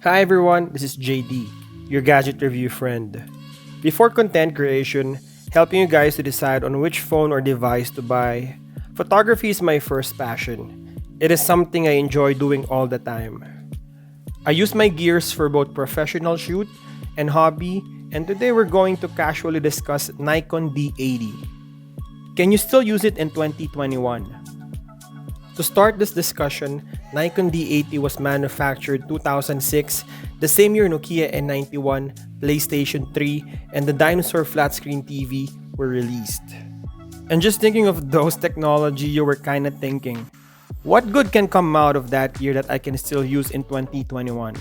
Hi everyone, this is JD, your gadget review friend. Before content creation, helping you guys to decide on which phone or device to buy, photography is my first passion. It is something I enjoy doing all the time. I use my gears for both professional shoot and hobby, and today we're going to casually discuss Nikon D80. Can you still use it in 2021? To start this discussion, Nikon D80 was manufactured 2006, the same year Nokia N91, PlayStation 3, and the dinosaur flat-screen TV were released. And just thinking of those technology, you were kinda thinking, what good can come out of that year that I can still use in 2021?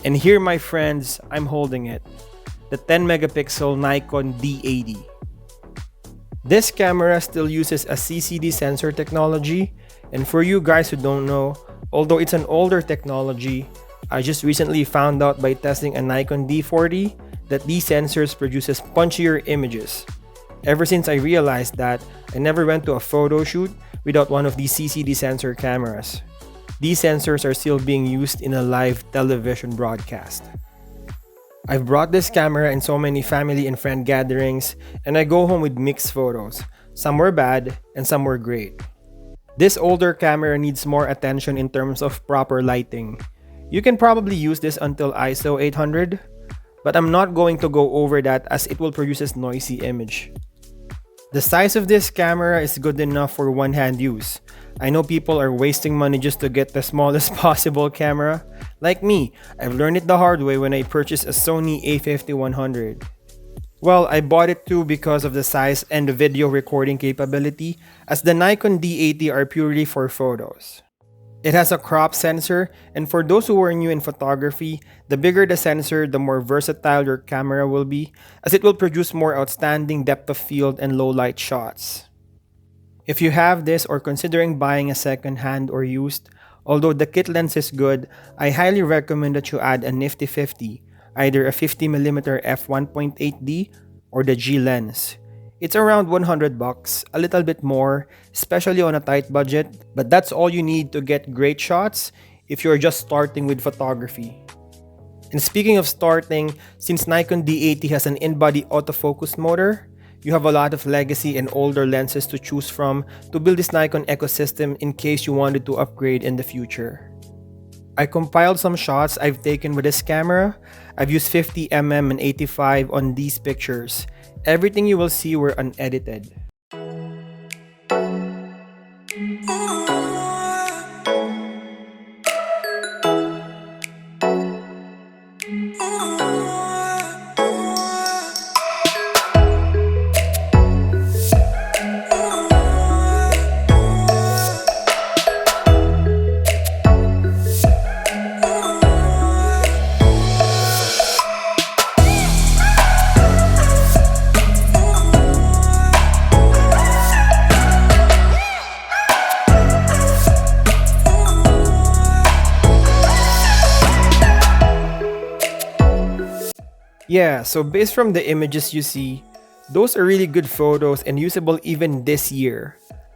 And here, my friends, I'm holding it. The 10-megapixel Nikon D80. This camera still uses a CCD sensor technology, and for you guys who don't know, although it's an older technology, I just recently found out by testing a Nikon D40 that these sensors produces punchier images. Ever since I realized that, I never went to a photo shoot without one of these CCD sensor cameras. These sensors are still being used in a live television broadcast. I've brought this camera in so many family and friend gatherings, and I go home with mixed photos. Some were bad and some were great. This older camera needs more attention in terms of proper lighting. You can probably use this until ISO 800, but I'm not going to go over that as it will produce a noisy image. The size of this camera is good enough for one-hand use. I know people are wasting money just to get the smallest possible camera. Like me, I've learned it the hard way when I purchased a Sony A7iii. Well, I bought it too because of the size and the video recording capability, as the Nikon D80 are purely for photos. It has a crop sensor, and for those who are new in photography, the bigger the sensor, the more versatile your camera will be, as it will produce more outstanding depth of field and low light shots. If you have this or considering buying a second-hand or used, although the kit lens is good, I highly recommend that you add a nifty 50, either a 50mm f1.8D or the G lens. It's around $100, a little bit more, especially on a tight budget, but that's all you need to get great shots if you're just starting with photography. And speaking of starting, since Nikon D80 has an in-body autofocus motor, you have a lot of legacy and older lenses to choose from to build this Nikon ecosystem in case you wanted to upgrade in the future. I compiled some shots I've taken with this camera. I've used 50mm and 85 on these pictures. Everything you will see were unedited. Yeah, so based from the images you see, those are really good photos and usable even this year.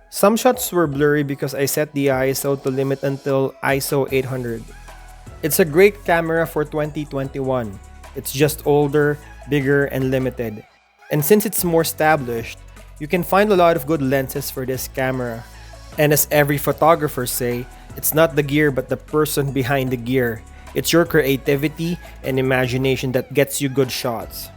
Some shots were blurry because I set the ISO to limit until ISO 800. It's a great camera for 2021. It's just older, bigger, and limited. And since it's more established, you can find a lot of good lenses for this camera. And as every photographer say, it's not the gear but the person behind the gear. It's your creativity and imagination that gets you good shots.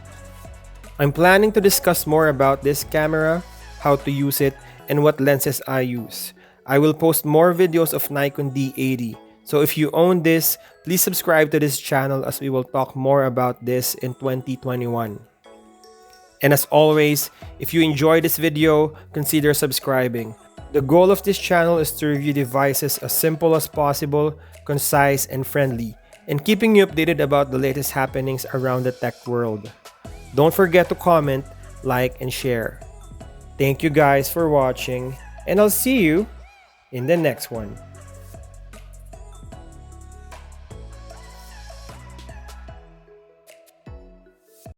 I'm planning to discuss more about this camera, how to use it, and what lenses I use. I will post more videos of Nikon D80. So if you own this, please subscribe to this channel as we will talk more about this in 2021. And as always, if you enjoyed this video, consider subscribing. The goal of this channel is to review devices as simple as possible, concise, and friendly, and keeping you updated about the latest happenings around the tech world. Don't forget to comment, like, and share. Thank you guys for watching, and I'll see you in the next one.